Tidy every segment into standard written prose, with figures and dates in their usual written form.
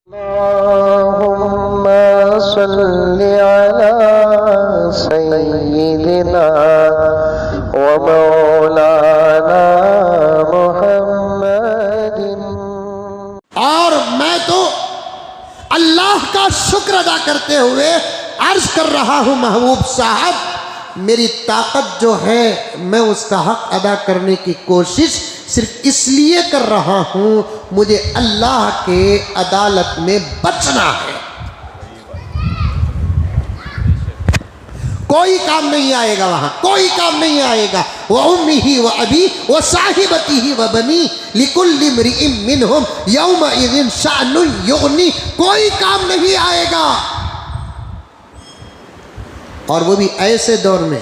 अल्लाहुम्मा सल्लि अला सय्यिदिना व मौलाना मुहम्मदिन। और मैं तो अल्लाह का शुक्र अदा करते हुए अर्ज कर रहा हूँ महबूब साहब, मेरी ताकत जो है मैं उसका हक अदा करने की कोशिश सिर्फ इसलिए कर रहा हूँ मुझे अल्लाह के अदालत में बचना है। कोई काम नहीं आएगा वहां, कोई काम नहीं आएगा। वह उम्मी ही व अबी व साहिबती ही व बनी लिकुल्लि इम्रिइम मिनहुम यौमइज़िन शाअनुन युग़नी, कोई काम नहीं आएगा। और वो भी ऐसे दौर में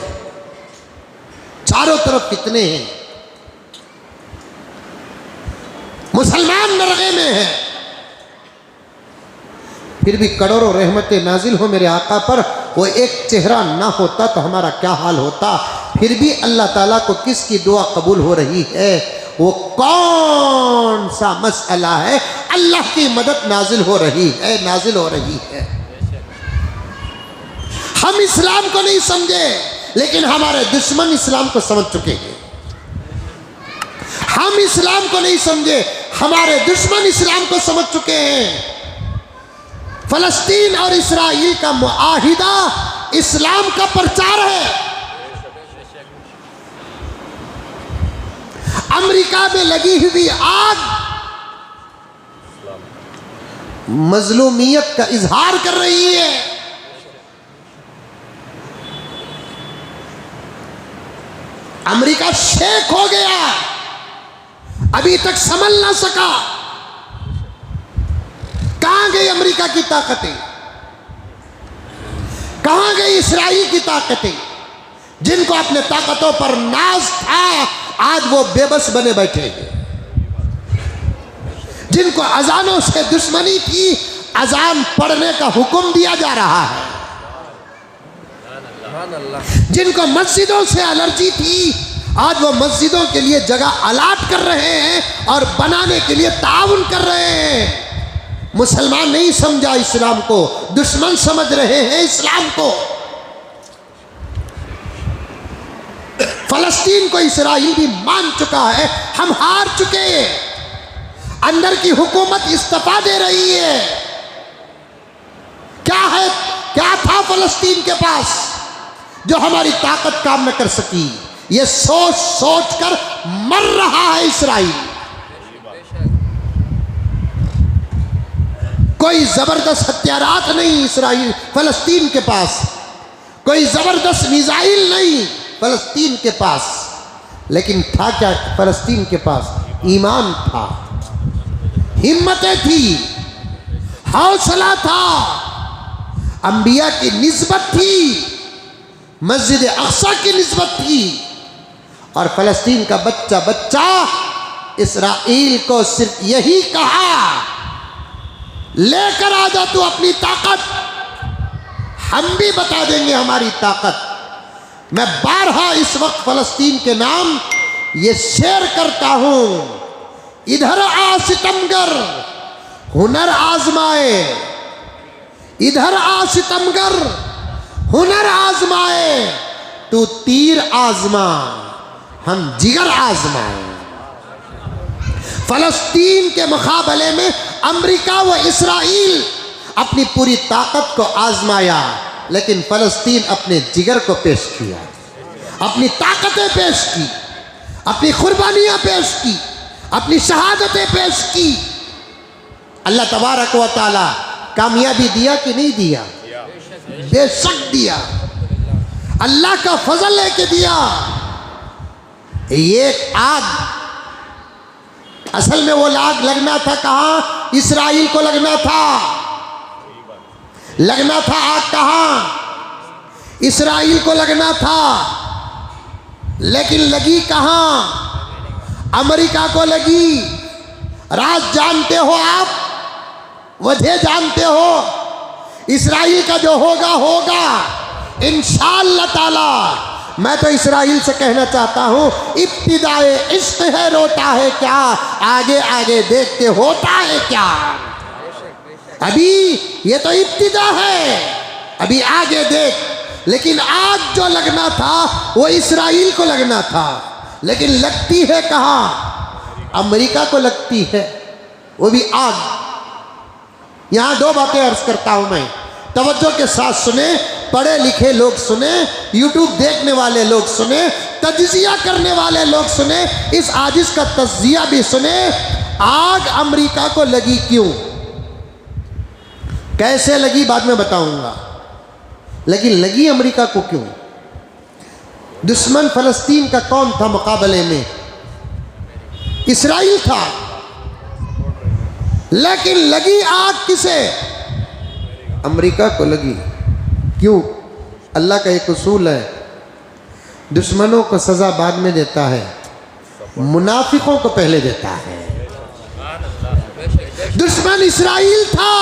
चारों तरफ कितने हैं, मुसलमान नरगे में हैं, फिर भी करोड़ों रहमतें नाजिल हो मेरे आका पर। वो एक चेहरा ना होता तो हमारा क्या हाल होता। फिर भी अल्लाह ताला को किसकी दुआ कबूल हो रही है? वो कौन सा मसला है? अल्लाह की मदद नाजिल हो रही है, नाजिल हो रही है। हम इस्लाम को नहीं समझे, लेकिन हमारे दुश्मन इस्लाम को समझ चुके हैं। हम इस्लाम को नहीं समझे, हमारे दुश्मन इस्लाम को समझ चुके हैं। फलस्तीन और इस्राइल का मुआहिदा इस्लाम का प्रचार है। अमेरिका में लगी हुई आग मजलूमियत का इजहार कर रही है। अमेरिका शेख हो गया, अभी तक संभल ना सका। कहां गई अमेरिका की ताकतें? कहां गई इस्राइल की ताकतें? जिनको अपने ताकतों पर नाज था, आज वो बेबस बने बैठे हैं। जिनको अजानों से दुश्मनी थी, अजान पढ़ने का हुक्म दिया जा रहा है। जिनको मस्जिदों से एलर्जी थी, आज वो मस्जिदों के लिए जगह अलाट कर रहे हैं और बनाने के लिए ताउन कर रहे हैं। मुसलमान नहीं समझा इस्लाम को, दुश्मन समझ रहे हैं इस्लाम को। फलस्तीन को इस्राइल भी मान चुका है, हम हार चुके हैं। अंदर की हुकूमत इस्तीफा दे रही है। क्या है, क्या था फलस्तीन के पास जो हमारी ताकत काम न कर सकी? ये सोच सोच कर मर रहा है इस्राइल। कोई जबरदस्त हथियारात नहीं इस्राइल फलस्तीन के पास, कोई जबरदस्त मिसाइल नहीं फलस्तीन के पास, लेकिन था क्या फलस्तीन के पास? ईमान था, हिम्मतें थी, हौसला था, अंबिया की निस्बत थी, मस्जिद अक्सा की निस्बत थी। और फलस्तीन का बच्चा बच्चा इस्राइल को सिर्फ यही कहा, लेकर आ जा तू अपनी ताकत, हम भी बता देंगे हमारी ताकत। मैं बारहा इस वक्त फलस्तीन के नाम ये शेर करता हूं, इधर आ सितमगर हुनर आजमाए, इधर आ सितमगर हुनर आजमाए, तू तीर आजमा हम जिगर आजमाए। फलस्तीन के मुकाबले में अमेरिका व इस्राइल अपनी पूरी ताकत को आजमाया, लेकिन फलस्तीन अपने जिगर को पेश किया, अपनी ताकतें पेश की, अपनी कुर्बानियां पेश की, अपनी शहादतें पेश की। अल्लाह तबारक व तआला कामयाबी दिया कि नहीं दिया? बेशक दिया, अल्लाह का फजल लेके दिया। ये आग, असल में वो आग लगना था कहां? इस्राइल को लगना था, लगना था आग कहां? इस्राइल को लगना था, लेकिन लगी कहां? अमेरिका को लगी। राज जानते हो आप, वजह जानते हो। इस्राइल का जो होगा होगा इंशाअल्लाह ताला। मैं तो इस्राइल से कहना चाहता हूँ, इब्तिदाए इश्क है रोता है क्या, आगे आगे देखते होता है क्या। अभी ये तो इब्तिदा है, अभी आगे देख। लेकिन आग जो लगना था वो इस्राइल को लगना था, लेकिन लगती है कहाँ? अमेरिका को लगती है, वो भी आग। यहां दो बातें अर्ज करता हूं मैं, तवज्जो के साथ सुने, पढ़े लिखे लोग सुने, यूट्यूब देखने वाले लोग सुने, तज्जिया करने वाले लोग सुने, इस आजिज का तज्जिया भी सुने। आग अमेरिका को लगी क्यों, कैसे लगी बाद में बताऊंगा, लेकिन लगी अमेरिका को क्यों? दुश्मन फलस्तीन का कौन था मुकाबले में? इस्राइल था। लेकिन लगी आग किसे? अमेरिका को लगी। क्यों? अल्लाह का एक उसूल है, दुश्मनों को सजा बाद में देता है, मुनाफिकों को पहले देता है। दुश्मन इस्राइल था,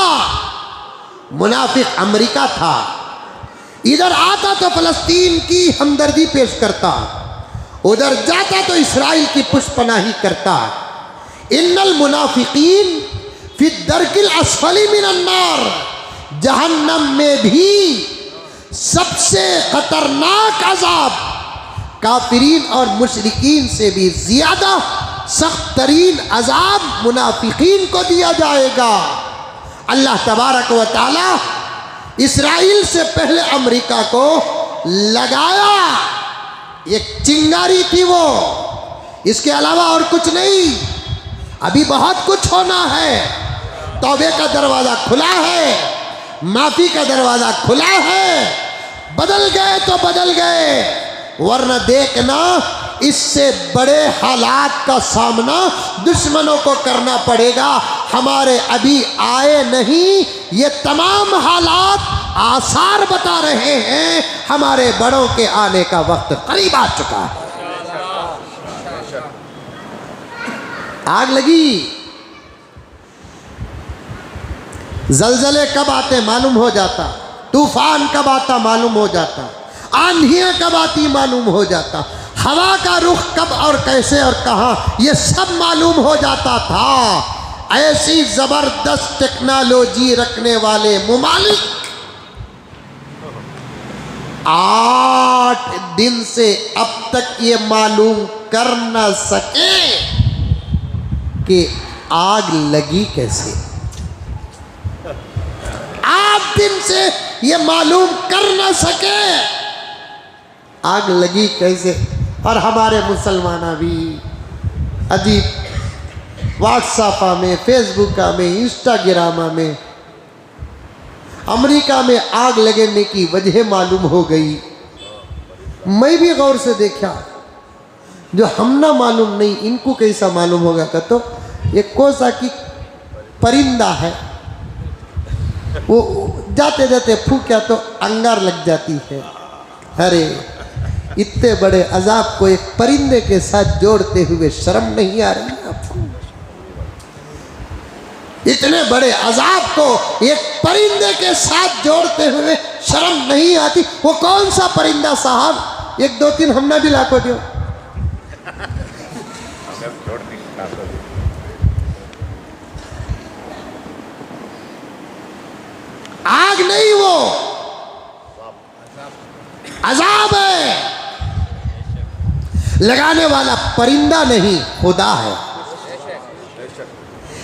मुनाफिक अमेरिका था। इधर आता तो फलस्तीन की हमदर्दी पेश करता, उधर जाता तो इस्राइल की पुष्पनाही करता। इन्नल मुनाफिकीन फी दरकिल अस्फली मिनन नार, जहन्नम में भी सबसे खतरनाक अजाब काफिरीन और मुशरिकीन से भी ज्यादा सख्त तरीन अजाब मुनाफिकीन को दिया जाएगा। अल्लाह तबारक व तआला इस्राइल से पहले अमेरिका को लगाया, एक चिंगारी थी वो, इसके अलावा और कुछ नहीं। अभी बहुत कुछ होना है, तौबे का दरवाजा खुला है, माफी का दरवाजा खुला है। बदल गए तो बदल गए, वरना देखना इससे बड़े हालात का सामना दुश्मनों को करना पड़ेगा। हमारे अभी आए नहीं, ये तमाम हालात आसार बता रहे हैं हमारे बड़ों के आने का वक्त करीब आ चुका है। आग लगी। जलजले कब आते मालूम हो जाता, तूफान कब आता मालूम हो जाता, आंधियां कब आती मालूम हो जाता, हवा का रुख कब और कैसे और कहां, ये सब मालूम हो जाता था। ऐसी जबरदस्त टेक्नोलॉजी रखने वाले मुमालिक 8 दिन से अब तक ये मालूम कर न सके कि आग लगी कैसे। 8 दिन से ये मालूम कर न सके आग लगी कैसे। और हमारे मुसलमान भी अजीब व्हाट्सएप में, फेसबुक में, इंस्टाग्राम में अमेरिका में आग लगने की वजह मालूम हो गई। मैं भी गौर से देखा, जो हम ना मालूम नहीं इनको कैसा मालूम होगा। का तो एक कोसा की परिंदा है, वो जाते जाते फूंका तो अंगार लग जाती है। अरे इतने बड़े अजाब को एक परिंदे के साथ जोड़ते हुए शर्म नहीं आ रही आपको? इतने बड़े अजाब को एक परिंदे के साथ जोड़ते हुए शर्म नहीं आती? वो कौन सा परिंदा साहब? 1-2-3 हमने भी लाखों दियो। आग नहीं, वो अजाब है। लगाने वाला परिंदा नहीं, खुदा है।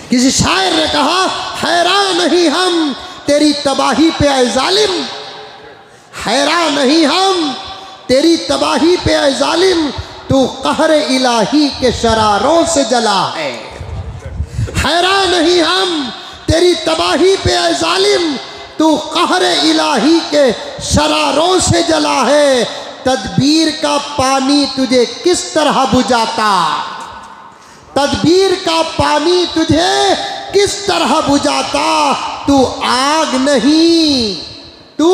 किसी शायर ने कहा, हैरान नहीं हम तेरी तबाही पे ऐ जालिम, हैरान नहीं हम तेरी तबाही पे ऐ जालिम, तू कहरे इलाही के शरारों से जला है। हैरान नहीं हम तेरी तबाही पे ऐ जालिम, तू कहरे इलाही के शरारों से जला है। तदबीर का पानी तुझे किस तरह बुझाता, तदबीर का पानी तुझे किस तरह बुझाता। तू आग नहीं, तू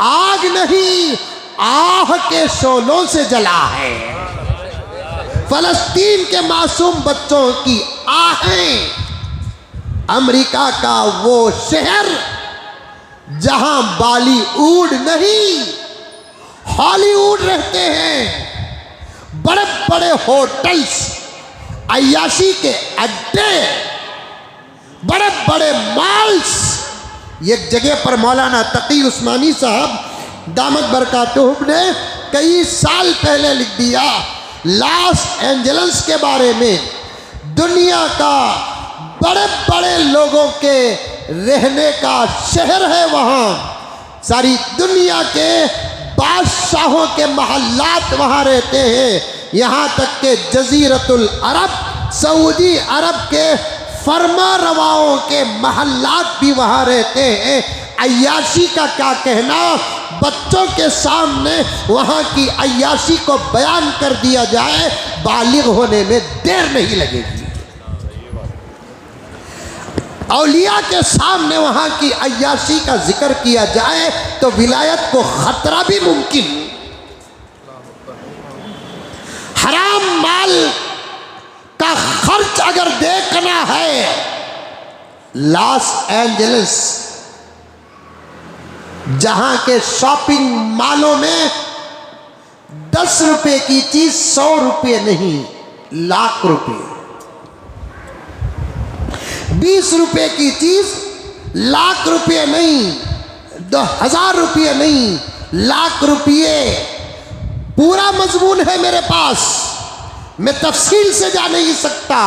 आग नहीं, आह के शोलों से जला है। फलस्तीन के मासूम बच्चों की आहें, अमेरिका का वो शहर जहां बॉलीवुड नहीं हॉलीवुड रहते हैं, बड़े बड़े होटल्स, अय्याशी के अड्डे, बड़े बड़े मॉल्स, एक जगह पर मौलाना तकी उस्मानी साहब दामद बरकातुहू ने कई साल पहले लिख दिया, लॉस एंजल्स के बारे में, दुनिया का बड़े बड़े लोगों के रहने का शहर है, वहाँ सारी दुनिया के बादशाहों के महल्लात वहाँ रहते हैं, यहाँ तक के जजीरतुल अरब सऊदी अरब के फरमा रवाओं के महल्लात भी वहाँ रहते हैं। अय्याशी का क्या कहना, बच्चों के सामने वहाँ की अय्याशी को बयान कर दिया जाए, बालिग होने में देर नहीं लगेगी। औलिया के सामने वहाँ की अय्याशी का जिक्र किया जाए तो विलायत को खतरा भी मुमकिन। हराम माल का खर्च अगर देखना है, लॉस एंजल्स जहां के शॉपिंग मॉलों में 10 रुपए की चीज 100 रुपये नहीं, लाख रुपए, 20 रुपए की चीज लाख रुपये नहीं, 1000 रुपये नहीं, लाख रुपये। पूरा मजमून है मेरे पास, मैं तफसील से जा नहीं सकता।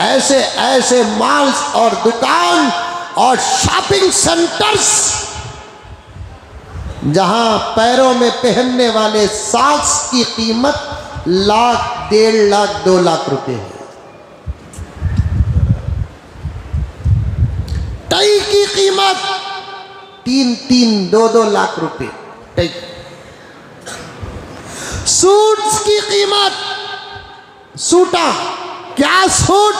ऐसे ऐसे मॉल्स और दुकान और शॉपिंग सेंटर्स जहां पैरों में पहनने वाले सॉक्स की कीमत लाख, 1.5 लाख, 2 लाख रुपए है। टाई की कीमत 3-3, 2-2 लाख रुपए टाई। सूट्स की कीमत, सूटा क्या सूट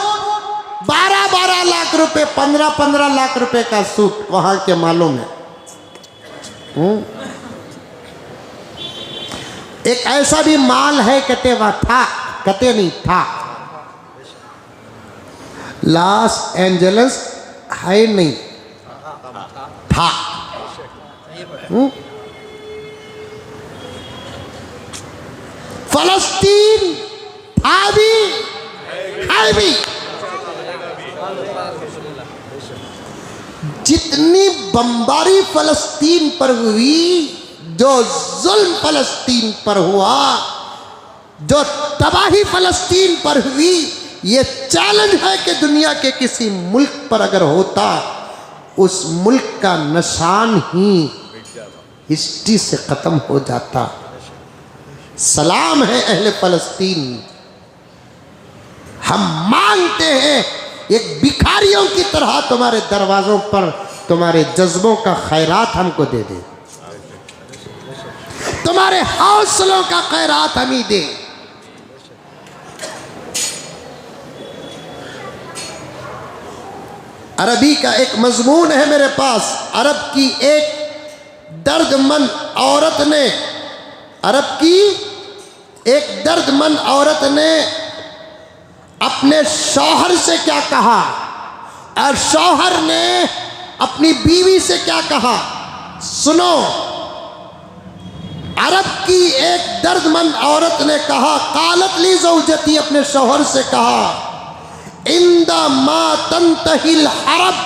12-12 लाख रुपए, 15-15 लाख रुपए का सूट वहां के मालों में। एक ऐसा भी माल है कते वह था, कते नहीं था, लॉस एंजल्स है नहीं था। फलस्तीन था भी है भी। जितनी बमबारी फलस्तीन पर हुई, जो जुल्म फलस्तीन पर हुआ, जो तबाही फलस्तीन पर हुई, ये चैलेंज है कि दुनिया के किसी मुल्क पर अगर होता, उस मुल्क का निशान ही हिस्ट्री से खत्म हो जाता। सलाम है अहले फलस्तीन, हम मांगते हैं एक भिखारियों की तरह तुम्हारे दरवाजों पर तुम्हारे जज्बों का खैरात हमको दे दे, तुम्हारे हौसलों का खैरात हम ही दे। अरबी का एक मजमून है मेरे पास। अरब की एक दर्दमंद औरत ने, अरब की एक दर्दमंद औरत ने अपने शौहर से क्या कहा और शौहर ने अपनी बीवी से क्या कहा, सुनो। अरब की एक दर्दमंद औरत ने कहा, कालत ली ज़ौजती, अपने शौहर से कहा, इंदा मा तंतहिल हरब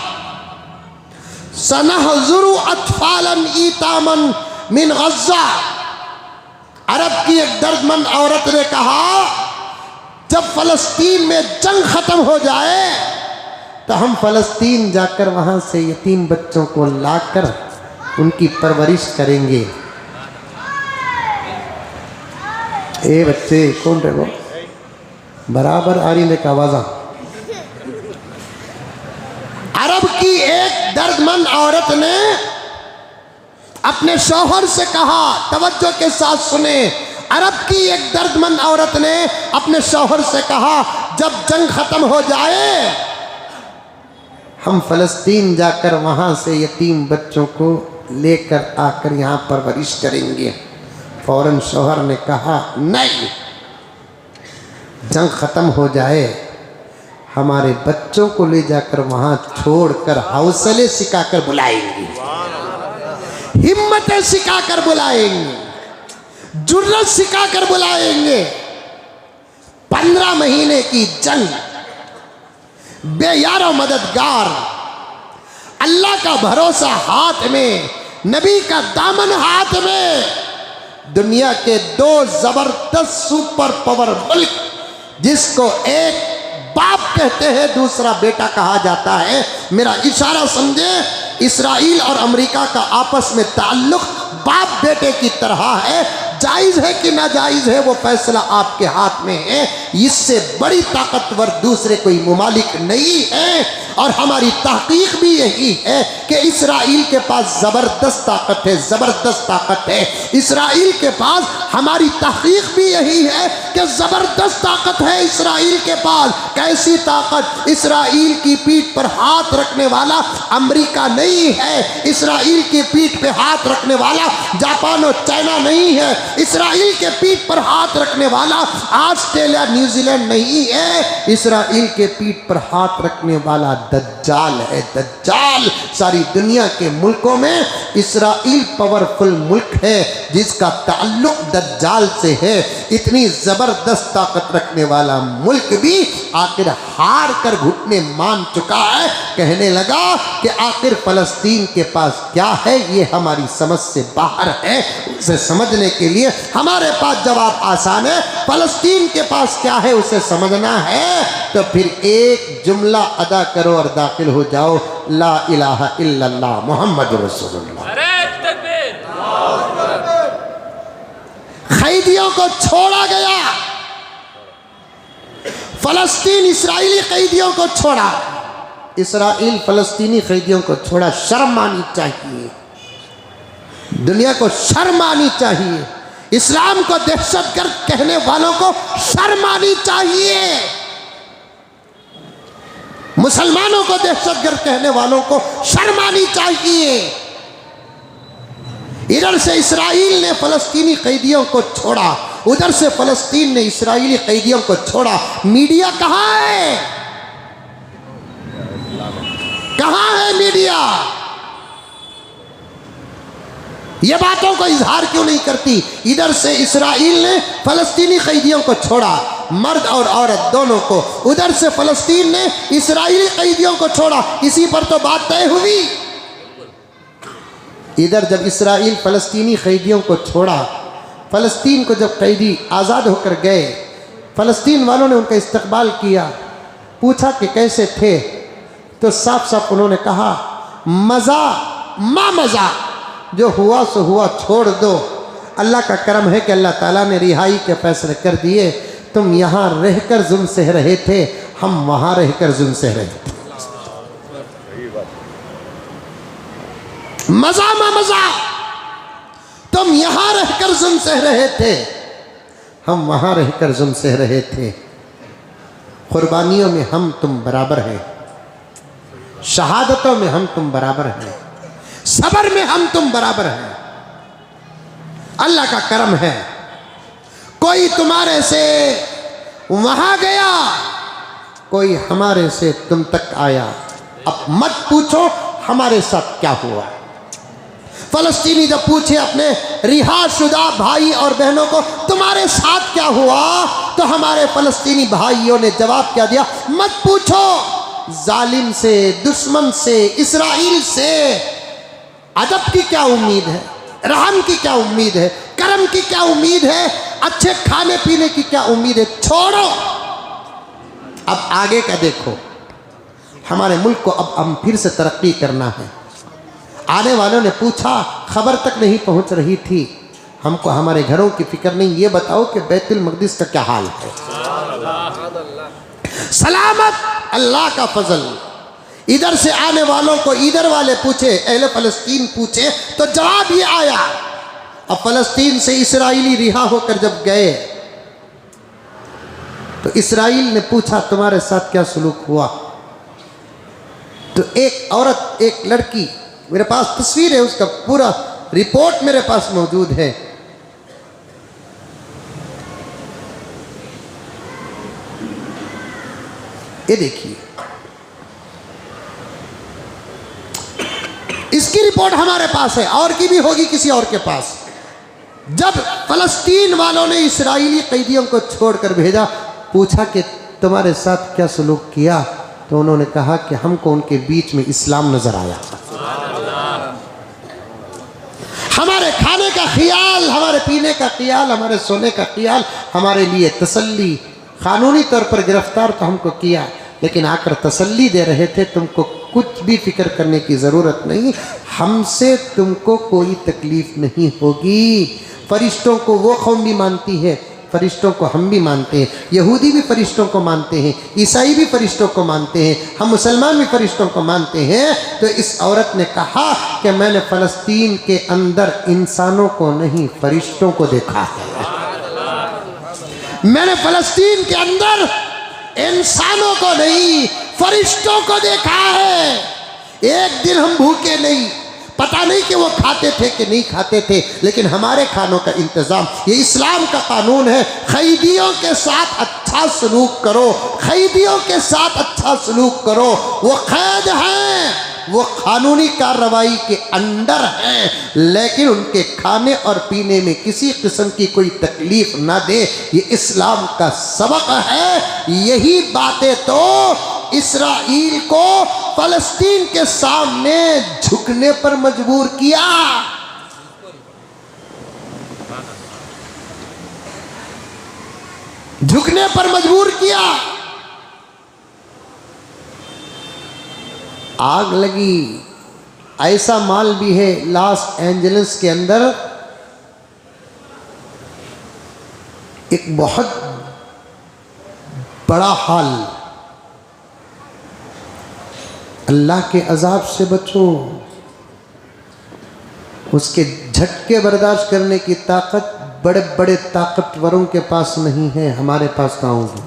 सनहजुरु अतफालन ईतामन मिन गज़्ज़ा। अरब की एक दर्दमंद औरत ने कहा, जब फलस्तीन में जंग खत्म हो जाए तो हम फलस्तीन जाकर वहां से यतीम बच्चों को लाकर उनकी परवरिश करेंगे। ए बच्चे कौन रहे वो बराबर आ रही लेकर आवाजा। अरब की एक दर्दमंद औरत ने अपने शौहर से कहा, तवज्जो के साथ सुने, अरब की एक दर्दमंद औरत ने अपने शौहर से कहा, जब जंग खत्म हो जाए हम फलस्तीन जाकर वहां से यतीम बच्चों को लेकर आकर यहाँ परवरिश करेंगे। फौरन शौहर ने कहा, नहीं, जंग खत्म हो जाए हमारे बच्चों को ले जाकर वहां छोड़कर हौसले सिखाकर बुलाएंगे, हिम्मतें सिखाकर बुलाएंगे, जुर्रत सिखाकर बुलाएंगे। 15 महीने की जंग, बेयारो मददगार, अल्लाह का भरोसा हाथ में, नबी का दामन हाथ में। दुनिया के दो जबरदस्त सुपर पावर मुल्क, जिसको एक बाप कहते हैं, दूसरा बेटा कहा जाता है। मेरा इशारा समझे, इस्राइल और अमेरिका का आपस में ताल्लुक बाप बेटे की तरह है। जायज़ है कि नाजायज़ है वो फैसला आपके हाथ में है। इससे बड़ी ताकतवर दूसरे कोई मुमालिक नहीं है। और हमारी तहकीक भी यही है कि इस्राइल के पास ज़बरदस्त ताकत है, ज़बरदस्त ताकत है इस्राइल के पास। हमारी तहकीक भी यही है कि ज़बरदस्त ताकत है इस्राइल के पास। कैसी ताकत? इस्राइल की पीठ पर हाथ रखने वाला अमेरिका नहीं है, इस्राइल की पीठ पे हाथ रखने वाला जापान और चाइना नहीं है, इस्राइल के पीठ पर हाथ रखने वाला ऑस्ट्रेलिया न्यूजीलैंड नहीं है, इस्राइल के पीठ पर हाथ रखने वाला दज्जाल है, दज्जाल। सारी दुनिया के मुल्कों में इस्राइल पावरफुल मुल्क है जिसका ताल्लुक दज्जाल से है। इतनी ज़बरदस्त ताकत रखने वाला मुल्क भी आखिर हार कर घुटने मान चुका है। कहने लगा कि आखिर फ़लस्तीन के पास क्या है, ये हमारी समझ से बाहर है। उसे समझने के लिए हमारे पास जवाब आसान है। फ़लस्तीन के पास क्या है उसे समझना है तो फिर एक जुमला अदा करो और दाखिल हो जाओ, ला इलाहा इल्लल्लाह मुहम्मद रसूलुल्लाह। कैदियों को छोड़ा गया, फलस्तीन इस्राएली कैदियों को छोड़ा, इस्राइल फलस्तीनी कैदियों को छोड़ा। शर्म आनी चाहिए, दुनिया को शर्म आनी चाहिए, इस्लाम को दहशतगर्द कहने वालों को शर्म आनी चाहिए, मुसलमानों को दहशतगर्द कहने वालों को शर्म आनी चाहिए। इधर से इस्राइल ने फलस्तीनी कैदियों को छोड़ा, उधर से फलस्तीन ने इस्राइली कैदियों को छोड़ा। मीडिया कहाँ है? कहाँ है मीडिया? ये बातों को इजहार क्यों नहीं करती? इधर से इस्राइल ने फलस्तीनी कैदियों को छोड़ा, मर्द और औरत दोनों को, उधर से फलस्तीन ने इस्राइली कैदियों को छोड़ा। इसी पर तो बात तय हुई। इधर जब इस्राइल फलस्तीनी कैदियों को छोड़ा, फलस्तीन को जब कैदी आज़ाद होकर गए, फलस्तीन वालों ने उनका इस्तकबाल किया, पूछा कि कैसे थे, तो साफ साफ उन्होंने कहा मज़ा मा मज़ा, जो हुआ सो हुआ, छोड़ दो। अल्लाह का करम है कि अल्लाह ताला ने रिहाई के फैसले कर दिए। तुम यहाँ रहकर जुल्म सह रहे थे, हम वहाँ रहकर जुल्म सह रहे थे। मज़ा मा मज़ा, तुम यहाँ रहकर जुल्म सह रहे थे, हम वहाँ रहकर जुल्म सह रहे थे। कुर्बानियों में हम तुम बराबर हैं, शहादतों में हम तुम बराबर हैं, सबर में हम तुम बराबर हैं। अल्लाह का करम है, कोई तुम्हारे से वहां गया, कोई हमारे से तुम तक आया। अब मत पूछो हमारे साथ क्या हुआ। फलस्तीनी जब पूछे अपने रिहाशुदा भाई और बहनों को तुम्हारे साथ क्या हुआ, तो हमारे फलस्तीनी भाइयों ने जवाब क्या दिया? मत पूछो। जालिम से, दुश्मन से, इस्राइल से अदब की क्या उम्मीद है, रहम की क्या उम्मीद है, करम की क्या उम्मीद है, अच्छे खाने पीने की क्या उम्मीद है? छोड़ो, अब आगे का देखो। हमारे मुल्क को अब हम फिर से तरक्की करना है। आने वालों ने पूछा, खबर तक नहीं पहुंच रही थी, हमको हमारे घरों की फिक्र नहीं, ये बताओ कि बैतुल मक़दिस का क्या हाल है। सलामत, अल्लाह का फजल। इधर से आने वालों को इधर वाले पूछे, अहले फलस्तीन पूछे, तो जवाब ये आया। अब फलस्तीन से इस्राइली रिहा होकर जब गए तो इस्राइल ने पूछा तुम्हारे साथ क्या सलूक हुआ। तो एक औरत, एक लड़की, मेरे पास तस्वीर है, उसका पूरा रिपोर्ट मेरे पास मौजूद है। ये देखिए, इसकी रिपोर्ट हमारे पास है, और की भी होगी किसी और के पास। जब फलस्तीन वालों ने इस्राइली कैदियों को छोड़कर भेजा, पूछा कि तुम्हारे साथ क्या सलूक किया, तो उन्होंने कहा कि हमको उनके बीच में इस्लाम नजर आया। हमारे खाने का ख्याल, हमारे पीने का ख्याल, हमारे सोने का ख्याल, हमारे लिए तसल्ली, कानूनी तौर पर गिरफ्तार तो हमको किया, लेकिन आकर तसल्ली दे रहे थे तुमको कुछ भी फिक्र करने की ज़रूरत नहीं, हमसे तुमको कोई तकलीफ नहीं होगी। फरिश्तों को वो कौम भी मानती है, फरिश्तों को हम भी मानते हैं, यहूदी भी फरिश्तों को मानते हैं, ईसाई भी फरिश्तों को मानते हैं, हम मुसलमान भी फरिश्तों को मानते हैं। तो इस औरत ने कहा कि मैंने फ़लस्तीन के अंदर इंसानों को नहीं फरिश्तों को देखा है। मैंने फ़लस्तीन के अंदर इंसानों को नहीं फरिश्तों को देखा है। एक दिन हम भूखे नहीं, पता नहीं कि वो खाते थे कि नहीं खाते थे, लेकिन हमारे खानों का इंतज़ाम, ये इस्लाम का कानून है। खैदियों के साथ अच्छा सलूक करो, खैदियों के साथ अच्छा सलूक करो। वो कैद हैं, वो कानूनी कार्रवाई के अंडर हैं, लेकिन उनके खाने और पीने में किसी किस्म की कोई तकलीफ ना दे, ये इस्लाम का सबक है। यही बातें तो इस्राइल को फ़लस्तीन के सामने झुकने पर मजबूर किया। झुकने पर मजबूर किया। आग लगी। ऐसा माल भी है लॉस एंजलिस के अंदर, एक बहुत बड़ा हाल। अल्लाह के अजाब से बचो, उसके झटके बर्दाश्त करने की ताकत बड़े बड़े ताकतवरों के पास नहीं है, हमारे पास ना होगी।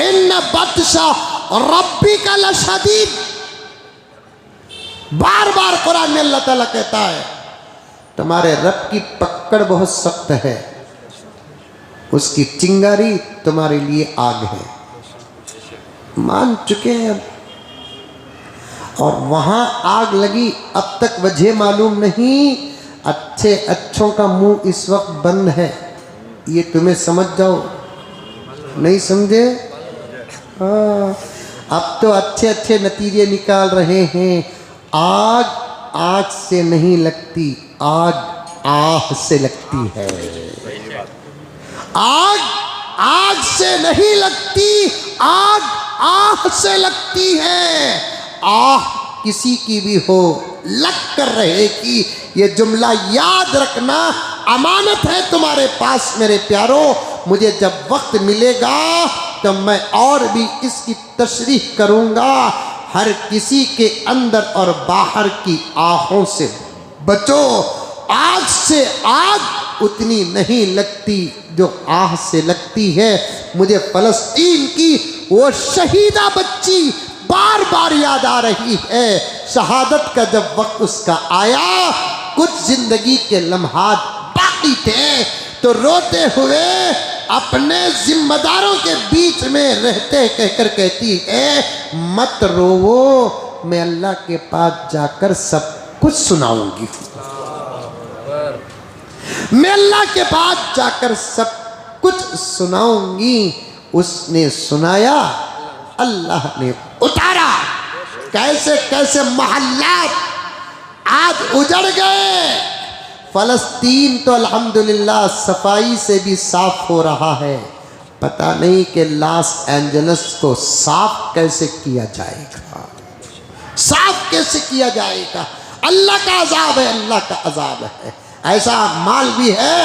इन्ना बत्शा रब्बिका लशदीद, बार बार कुरान में अल्लाह ताला कहता है तुम्हारे रब की पकड़ बहुत सख्त है, उसकी चिंगारी तुम्हारे लिए आग है। मान चुके हैं अब, और वहां आग लगी, अब तक वजह मालूम नहीं। अच्छों का मुंह इस वक्त बंद है, ये तुम्हें समझ जाओ, नहीं समझे? हाँ, अब तो अच्छे नतीजे निकाल रहे हैं। आग से नहीं लगती, आग से लगती है। आग से नहीं लगती, आह से लगती है। आह किसी की भी हो, लग कर रहेगी। ये जुमला याद रखना, अमानत है तुम्हारे पास मेरे प्यारों। मुझे जब वक्त मिलेगा तो मैं और भी इसकी तशरीह करूँगा। हर किसी के अंदर और बाहर की आहों से बचो। आग से आग उतनी नहीं लगती जो आह से लगती है। मुझे फ़लस्तीन की वो शहीदा बच्ची बार बार याद आ रही है। शहादत का जब वक्त उसका आया, कुछ जिंदगी के लम्हात बाकी थे, तो रोते हुए अपने जिम्मेदारों के बीच में रहते कहकर कहती है मत रोवो, मैं अल्लाह के पास जाकर सब कुछ सुनाऊंगी। मैं अल्लाह के पास जाकर सब कुछ सुनाऊंगी। उसने सुनाया, अल्लाह ने उतारा। कैसे कैसे महल्लात आज उजड़ गए। फ़लस्तीन तो अल्हम्दुलिल्लाह सफाई से भी साफ हो रहा है। पता नहीं कि लॉस एंजलिस को साफ कैसे किया जाएगा, साफ कैसे किया जाएगा। अल्लाह का अजाब है, अल्लाह का अजाब है। ऐसा माल भी है,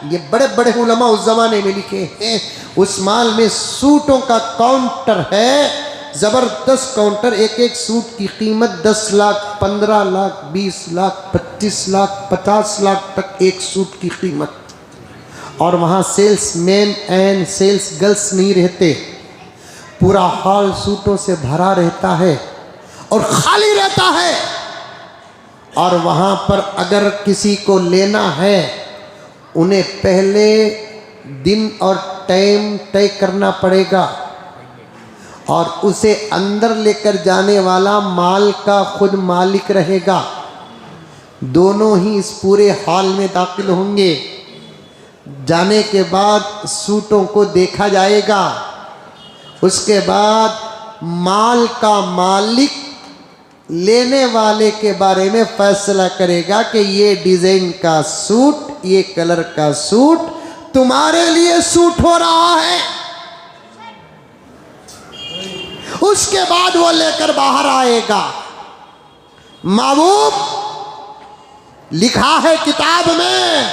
ये बड़े बड़े उलमा उस ज़माने में लिखे हैं। उस माल में सूटों का काउंटर है, ज़बरदस्त काउंटर। एक एक सूट की कीमत 10 लाख, 15 लाख, 20 लाख, 25 लाख, 50 लाख तक एक सूट की कीमत। और वहाँ सेल्समैन एंड सेल्स गर्ल्स नहीं रहते, पूरा हॉल सूटों से भरा रहता है और खाली रहता है। और वहाँ पर अगर किसी को लेना है, उन्हें पहले दिन और टाइम तय करना पड़ेगा, और उसे अंदर लेकर जाने वाला माल का खुद मालिक रहेगा। दोनों ही इस पूरे हॉल में दाखिल होंगे। जाने के बाद सूटों को देखा जाएगा, उसके बाद माल का मालिक लेने वाले के बारे में फैसला करेगा कि ये डिजाइन का सूट, ये कलर का सूट तुम्हारे लिए सूट हो रहा है। उसके बाद वो लेकर बाहर आएगा। महबूब, लिखा है किताब में,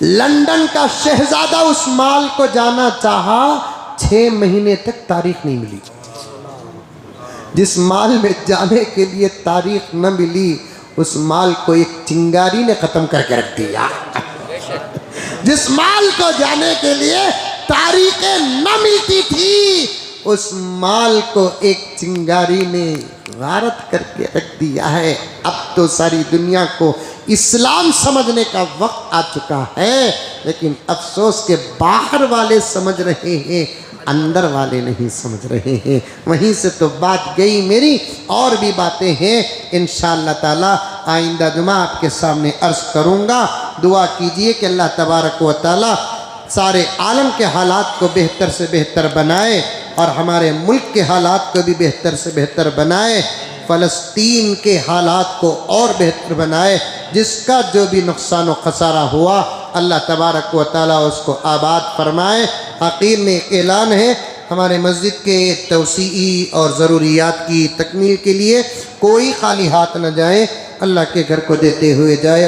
लंदन का शहजादा उस माल को जाना चाहा, 6 महीने तक तारीख नहीं मिली। जिस माल में जाने के लिए तारीख न मिली, उस माल को एक चिंगारी ने खत्म करके रख दिया। जिस माल को जाने के लिए तारीखें न मिलती थी, उस माल को एक चिंगारी ने गारत करके रख दिया है। अब तो सारी दुनिया को इस्लाम समझने का वक्त आ चुका है, लेकिन अफसोस के बाहर वाले समझ रहे हैं, अंदर वाले नहीं समझ रहे हैं। वहीं से तो बात गई मेरी, और भी बातें हैं इंशाअल्लाह ताला आइंदा जुमा आपके सामने अर्ज करूँगा। दुआ कीजिए कि अल्लाह तबारक व तआला सारे आलम के हालात को बेहतर से बेहतर बनाए और हमारे मुल्क के हालात को भी बेहतर से बेहतर बनाए, फ़लस्तीन के हालात को और बेहतर बनाए। जिसका जो भी नुकसान व खसारा हुआ, अल्लाह तबारक व तआला उसको आबाद फरमाए। आखिर में एक ऐलान है, हमारे मस्जिद के तवसीई और ज़रूरियात की तकमील के लिए कोई खाली हाथ न जाए, अल्लाह के घर को देते हुए जाए।